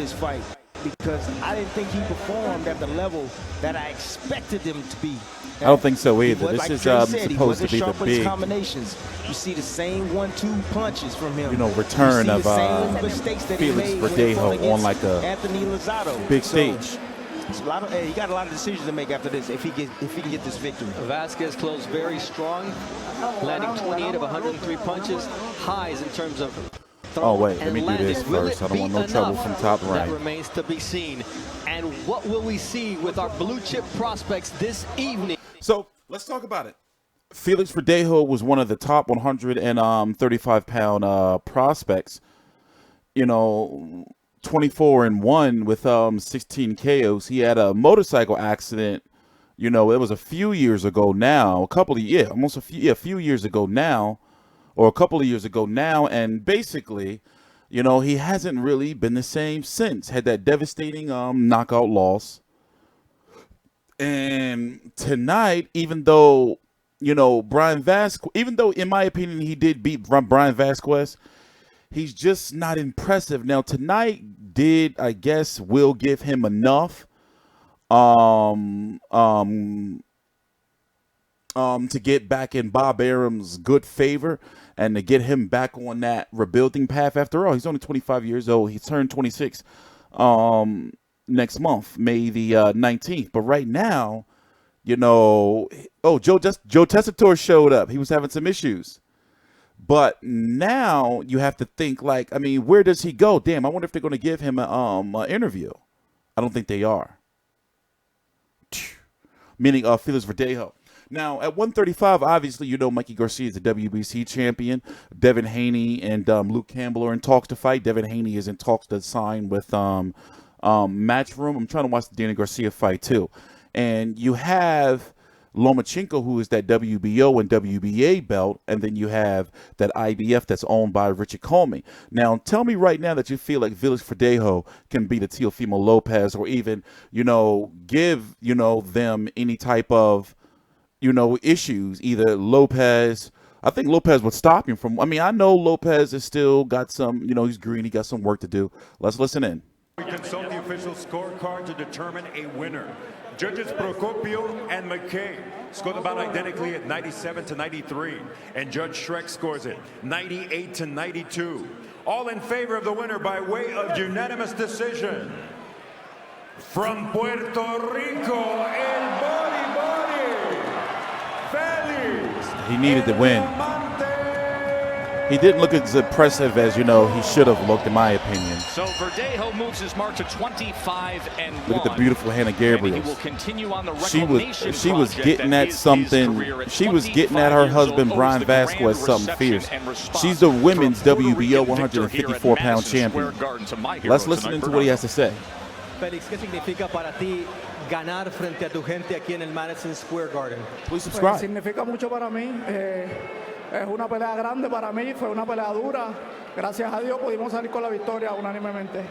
this fight because I didn't think he performed at the level that I expected him to be. I don't think so either. This like is supposed to be the big combinations. You see the same 1-2 punches from him. Return of Felix Verdejo on like a Anthony Lozado. big stage. He got a lot of decisions to make after this if he can get this victory. Vasquez closed very strong, landing 28 of 103 punches, highs in terms of Oh wait, let me do this first. I don't want no trouble from Top Rank. That remains to be seen. And what will we see with our blue chip prospects this evening? So let's talk about it. Felix Verdejo was one of the top 135-pound prospects. 24-1 with 16 KOs. He had a motorcycle accident. It was a few years ago now. A few years ago now. Or a couple of years ago now, and basically, he hasn't really been the same since. Had that devastating knockout loss. And tonight, even though Brian Vasquez, even though in my opinion he did beat Brian Vasquez, he's just not impressive. Now tonight will give him enough to get back in Bob Arum's good favor and to get him back on that rebuilding path. After all, he's only 25 years old. He turned 26 next month, May the 19th. But right now, Joe Tessitore showed up. He was having some issues. But now you have to think where does he go? Damn, I wonder if they're going to give him an interview. I don't think they are. Meaning Felix Verdejo. Now, at 135, obviously, Mikey Garcia is the WBC champion. Devin Haney and Luke Campbell are in talks to fight. Devin Haney is in talks to sign with Matchroom. I'm trying to watch the Danny Garcia fight, too. And you have Lomachenko, who is that WBO and WBA belt, and then you have that IBF that's owned by Richard Comey. Now, tell me right now that you feel like Felix Verdejo can beat a Teofimo Lopez or even, give, them any type of issues. Either Lopez, I think Lopez would stop him from, I know Lopez has still got some, he's green, he got some work to do. Let's listen in. We consult the official scorecard to determine a winner. Judges Procopio and McKay scored the bout identically at 97-93, and Judge Shrek scores it 98-92. All in favor of the winner by way of unanimous decision. From Puerto Rico, El Body, Felix. He needed to win. He didn't look as impressive as, he should have looked, in my opinion. So Verdejo moves his mark to 25-1. Look at the beautiful Hannah Gabriel. He will continue on the she was getting at something. She was getting at her husband, Brian Vasquez, something fierce. She's the women's WBO 154-pound champion. Let's listen into what he has to say. Felix, ¿qué significa para ti ganar frente a tu gente aquí en el Madison Square Garden? Please subscribe. Significa mucho para mí. Es una pelea grande para mí, fue una pelea dura. Gracias a Dios pudimos salir con la victoria unánimemente.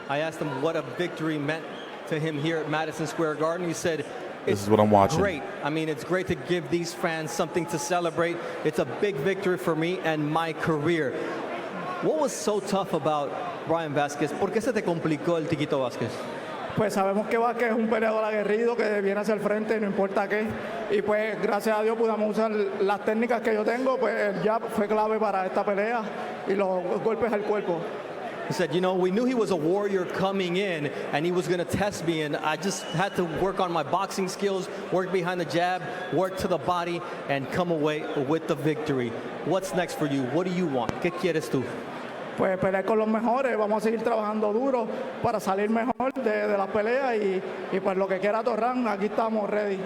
I asked him what a victory meant to him here at Madison Square Garden. He said, this is what I'm watching. Great. It's great to give these fans something to celebrate. It's a big victory for me and my career. What was so tough about Brian Vasquez? ¿Por qué se te complicó el Tiquito Vasquez? Pues sabemos que Vázquez es un peleador aguerrido que viene hacia el frente, no importa qué. Y pues gracias a Dios pudimos usar las técnicas que yo tengo, pues el jab fue clave para esta pelea y los golpes al cuerpo. He said, we knew he was a warrior coming in and he was going to test me, and I just had to work on my boxing skills, work behind the jab, work to the body, and come away with the victory. What's next for you? What do you want? ¿Qué quieres tú? Pues pelear con los mejores, vamos a seguir trabajando duro para salir mejor de las peleas y pues lo que quiera Torran, aquí estamos ready.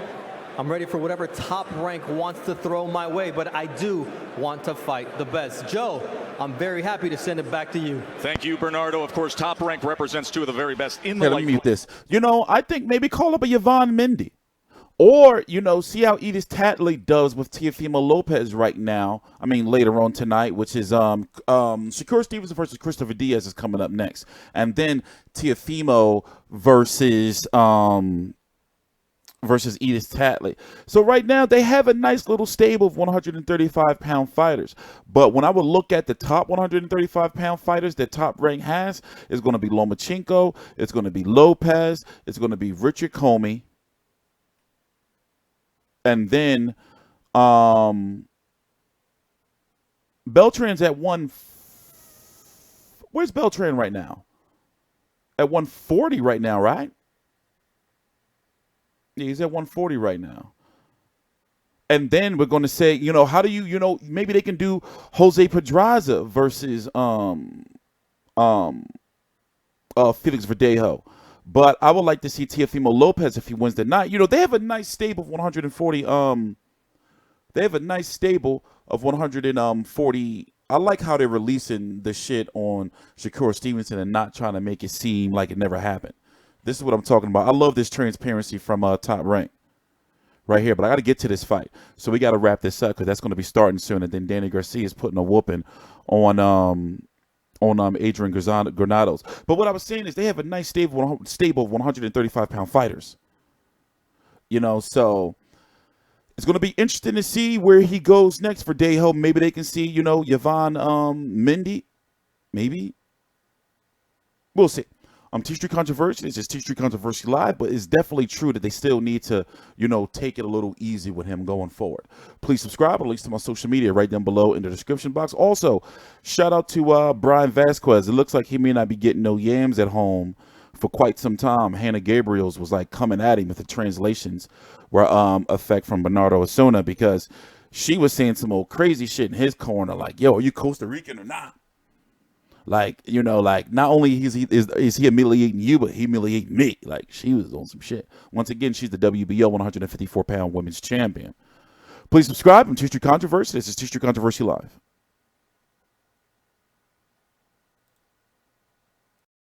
I'm ready for whatever Top Rank wants to throw my way, but I do want to fight the best. Joe, I'm very happy to send it back to you. Thank you, Bernardo. Of course, Top Rank represents two of the very best in the light. Let me mute this. I think maybe call up a Yvonne Mendy. Or, see how Edith Tatley does with Teofimo Lopez right now. Later on tonight, which is Shakur Stevenson versus Christopher Diaz is coming up next. And then Teofimo versus versus Edith Tatley. So right now they have a nice little stable of 135-pound fighters. But when I would look at the top 135-pound fighters that Top Rank has, it's going to be Lomachenko, it's going to be Lopez, it's going to be Richard Comey, and then Beltran's at where's Beltran right now? At 140 right now, right? Yeah, he's at 140 right now. And then we're going to say, how do you, maybe they can do Jose Pedraza versus Felix Verdejo. But I would like to see Teofimo Lopez if he wins the night. They have a nice stable of 140. They have a nice stable of 140. I like how they're releasing the shit on Shakur Stevenson and not trying to make it seem like it never happened. This is what I'm talking about. I love this transparency from Top Rank right here. But I got to get to this fight. So we got to wrap this up because that's going to be starting soon. And then Danny Garcia is putting a whooping on Adrian Granados. But what I was saying is they have a nice stable of 135-pound fighters. So it's going to be interesting to see where he goes next for Verdejo. Maybe they can see, Yvonne Mendy. Maybe. We'll see. TstreeT Controversy. It's just TstreeT Controversy Live, but it's definitely true that they still need to, take it a little easy with him going forward. Please subscribe, at least to my social media right down below in the description box. Also, shout out to Brian Vasquez. It looks like he may not be getting no yams at home for quite some time. Hannah Gabriels was like coming at him with the translations were effect from Bernardo Osuna because she was saying some old crazy shit in his corner, like, yo, are you Costa Rican or not? Like, not only is he humiliating you, but humiliating me. Like, she was on some shit. Once again, she's the WBO 154-pound women's champion. Please subscribe. I'm TstreeT Controversy. This is TstreeT Controversy Live.